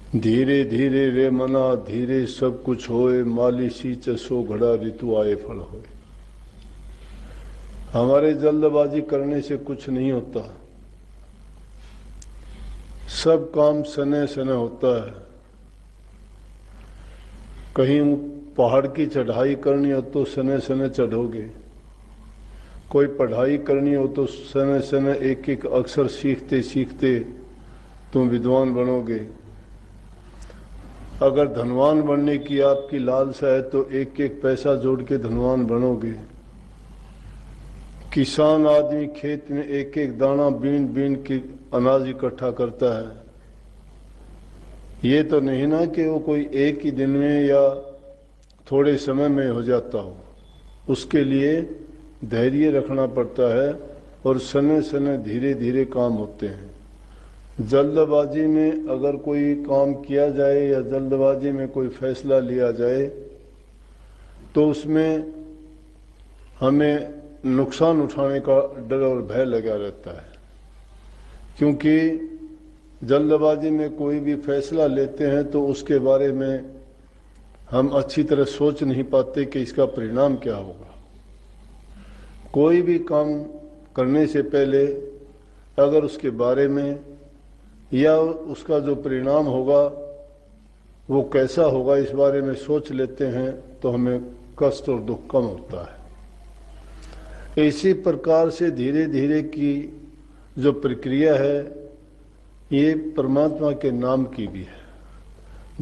धीरे धीरे रे मना धीरे सब कुछ होए, माली सींच सो घड़ा ऋतु आए फल होए। हमारे जल्दबाजी करने से कुछ नहीं होता, सब काम सने सने होता है। कहीं पहाड़ की चढ़ाई करनी हो तो सने सने चढ़ोगे, कोई पढ़ाई करनी हो तो सने सने एक एक अक्षर सीखते सीखते तुम विद्वान बनोगे। अगर धनवान बनने की आपकी लालसा है तो एक एक पैसा जोड़ के धनवान बनोगे। किसान आदमी खेत में एक एक दाना बीन बीन के अनाज इकट्ठा करता है। ये तो नहीं ना कि वो कोई एक ही दिन में या थोड़े समय में हो जाता हो, उसके लिए धैर्य रखना पड़ता है और सने सने धीरे धीरे काम होते हैं। जल्दबाजी में अगर कोई काम किया जाए या जल्दबाजी में कोई फैसला लिया जाए तो उसमें हमें नुकसान उठाने का डर और भय लगा रहता है, क्योंकि जल्दबाजी में कोई भी फैसला लेते हैं तो उसके बारे में हम अच्छी तरह सोच नहीं पाते कि इसका परिणाम क्या होगा। कोई भी काम करने से पहले अगर उसके बारे में या उसका जो परिणाम होगा वो कैसा होगा इस बारे में सोच लेते हैं तो हमें कष्ट और दुख कम होता है। इसी प्रकार से धीरे धीरे की जो प्रक्रिया है ये परमात्मा के नाम की भी है,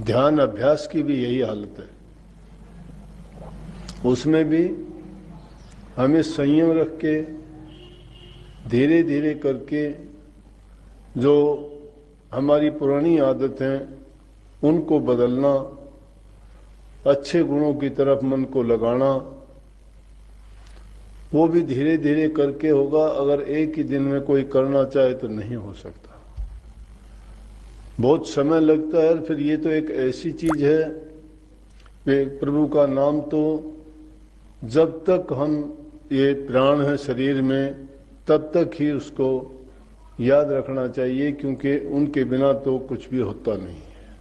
ध्यान अभ्यास की भी यही हालत है। उसमें भी हमें संयम रख के धीरे धीरे करके जो हमारी पुरानी आदत हैं उनको बदलना, अच्छे गुणों की तरफ मन को लगाना, वो भी धीरे धीरे करके होगा। अगर एक ही दिन में कोई करना चाहे तो नहीं हो सकता, बहुत समय लगता है। फिर ये तो एक ऐसी चीज है कि प्रभु का नाम तो जब तक हम ये प्राण है शरीर में तब तक ही उसको याद रखना चाहिए, क्योंकि उनके बिना तो कुछ भी होता नहीं है।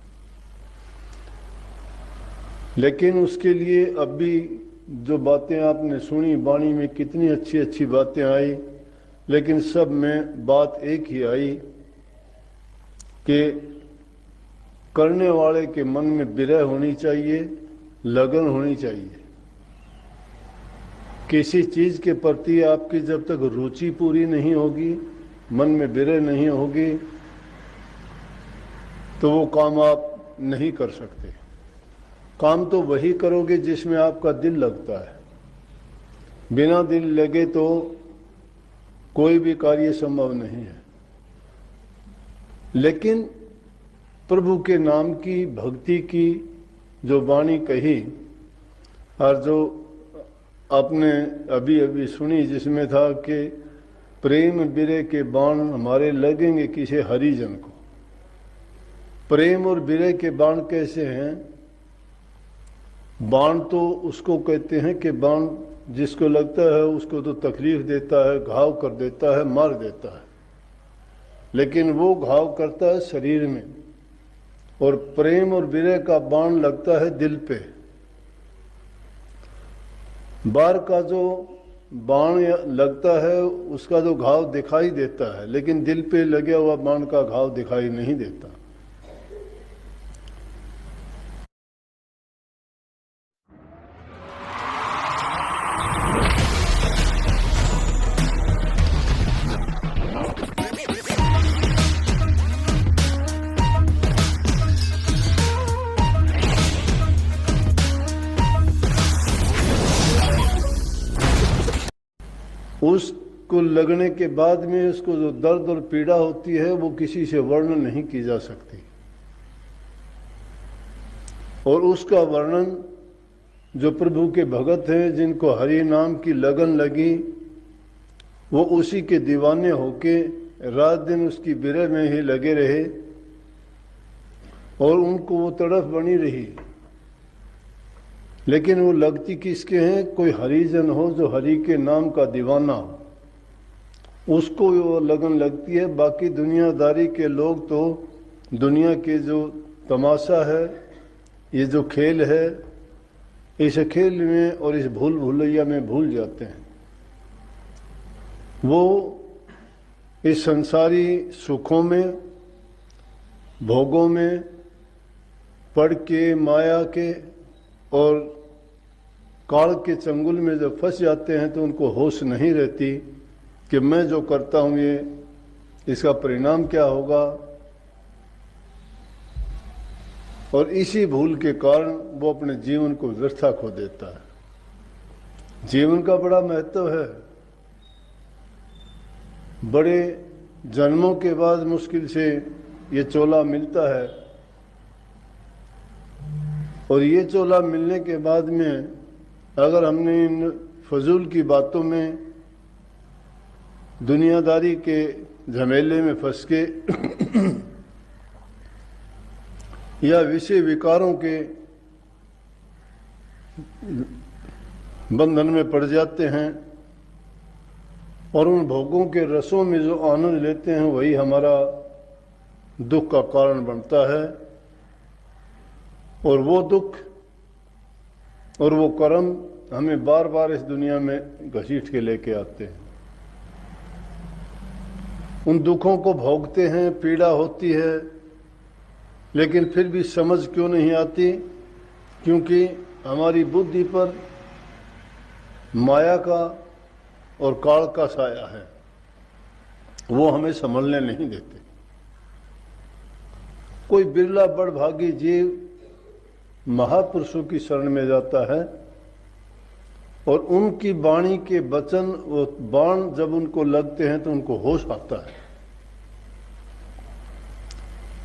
लेकिन उसके लिए अब भी जो बातें आपने सुनी, वाणी में कितनी अच्छी अच्छी बातें आई, लेकिन सब में बात एक ही आई कि करने वाले के मन में विरह होनी चाहिए, लगन होनी चाहिए। किसी चीज के प्रति आपकी जब तक रुचि पूरी नहीं होगी, मन में विरह नहीं होगी, तो वो काम आप नहीं कर सकते। काम तो वही करोगे जिसमें आपका दिल लगता है। बिना दिल लगे तो कोई भी कार्य संभव नहीं है। लेकिन प्रभु के नाम की भक्ति की जो वाणी कही और जो आपने अभी अभी सुनी, जिसमें था कि प्रेम बिरह के बाण हमारे लगेंगे किसी हरिजन को। प्रेम और बिरह के बाण कैसे हैं? बाण तो उसको कहते हैं कि बाण जिसको लगता है उसको तो तकलीफ देता है, घाव कर देता है, मार देता है, लेकिन वो घाव करता है शरीर में। और प्रेम और विरह का बाण लगता है दिल पे। बार का जो बाण लगता है उसका जो घाव दिखाई देता है, लेकिन दिल पे लगे हुआ बाण का घाव दिखाई नहीं देता। उसको लगने के बाद में उसको जो दर्द और पीड़ा होती है वो किसी से वर्णन नहीं की जा सकती। और उसका वर्णन जो प्रभु के भगत हैं, जिनको हरि नाम की लगन लगी, वो उसी के दीवाने होके रात दिन उसकी बिरह में ही लगे रहे और उनको वो तड़फ बनी रही। लेकिन वो लगती किसके हैं? कोई हरिजन हो जो हरि के नाम का दीवाना हो, उसको वो लगन लगती है। बाकी दुनियादारी के लोग तो दुनिया के जो तमाशा है, ये जो खेल है, इस खेल में और इस भूल भुलैया में भूल जाते हैं। वो इस संसारी सुखों में, भोगों में पड़ के, माया के और काल के चंगुल में जब फंस जाते हैं तो उनको होश नहीं रहती कि मैं जो करता हूँ ये इसका परिणाम क्या होगा। और इसी भूल के कारण वो अपने जीवन को व्यर्था खो देता है। जीवन का बड़ा महत्व है। बड़े जन्मों के बाद मुश्किल से ये चोला मिलता है, और ये चोला मिलने के बाद में अगर हमने इन फजूल की बातों में, दुनियादारी के झमेले में फंस के या विषय विकारों के बंधन में पड़ जाते हैं और उन भोगों के रसों में जो आनंद लेते हैं वही हमारा दुख का कारण बनता है। और वो दुख और वो कर्म हमें बार बार इस दुनिया में घसीट के लेके आते हैं। उन दुखों को भोगते हैं, पीड़ा होती है, लेकिन फिर भी समझ क्यों नहीं आती? क्योंकि हमारी बुद्धि पर माया का और काल का साया है, वो हमें संभलने नहीं देते। कोई बिरला बड़भागी जीव महापुरुषों की शरण में जाता है और उनकी वाणी के वचन, वो बाण जब उनको लगते हैं तो उनको होश आता है।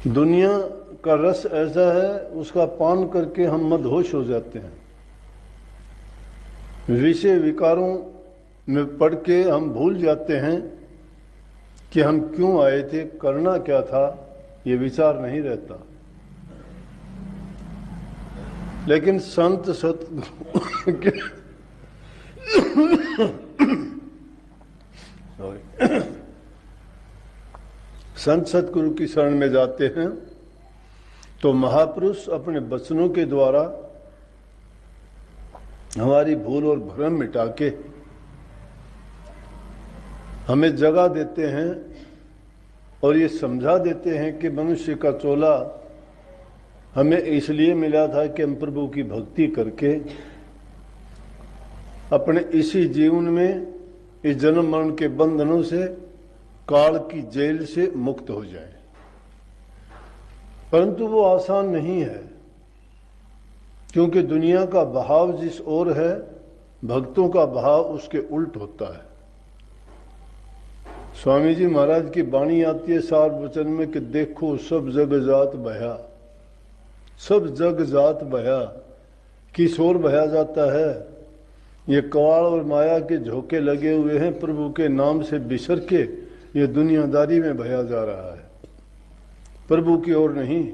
दुनिया का रस ऐसा है, उसका पान करके हम मदहोश हो जाते हैं। विषय विकारों में पड़ के हम भूल जाते हैं कि हम क्यों आए थे, करना क्या था, ये विचार नहीं रहता। लेकिन संत संत सतगुरु की शरण में जाते हैं तो महापुरुष अपने वचनों के द्वारा हमारी भूल और भ्रम मिटा के हमें जगा देते हैं और ये समझा देते हैं कि मनुष्य का चोला हमें इसलिए मिला था कि हम प्रभु की भक्ति करके अपने इसी जीवन में इस जन्म मरण के बंधनों से, काल की जेल से मुक्त हो जाए। परंतु वो आसान नहीं है, क्योंकि दुनिया का बहाव जिस ओर है, भक्तों का बहाव उसके उल्ट होता है। स्वामी जी महाराज की वाणी आती है सार वचन में कि देखो सब जग जात बहा, सब जग जात बहा। किस ओर बहा जाता है? ये कवाड़ और माया के झोंके लगे हुए हैं, प्रभु के नाम से बिसर के ये दुनियादारी में बहा जा रहा है, प्रभु की ओर नहीं।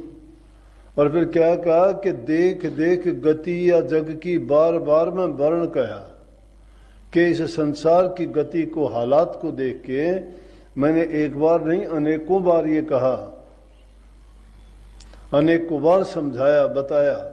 और फिर क्या कहा कि देख देख गति या जग की, बार बार मैं वर्ण कहा कि इस संसार की गति को, हालात को देख के मैंने एक बार नहीं अनेकों बार ये कहा, अनेकों बार समझाया, बताया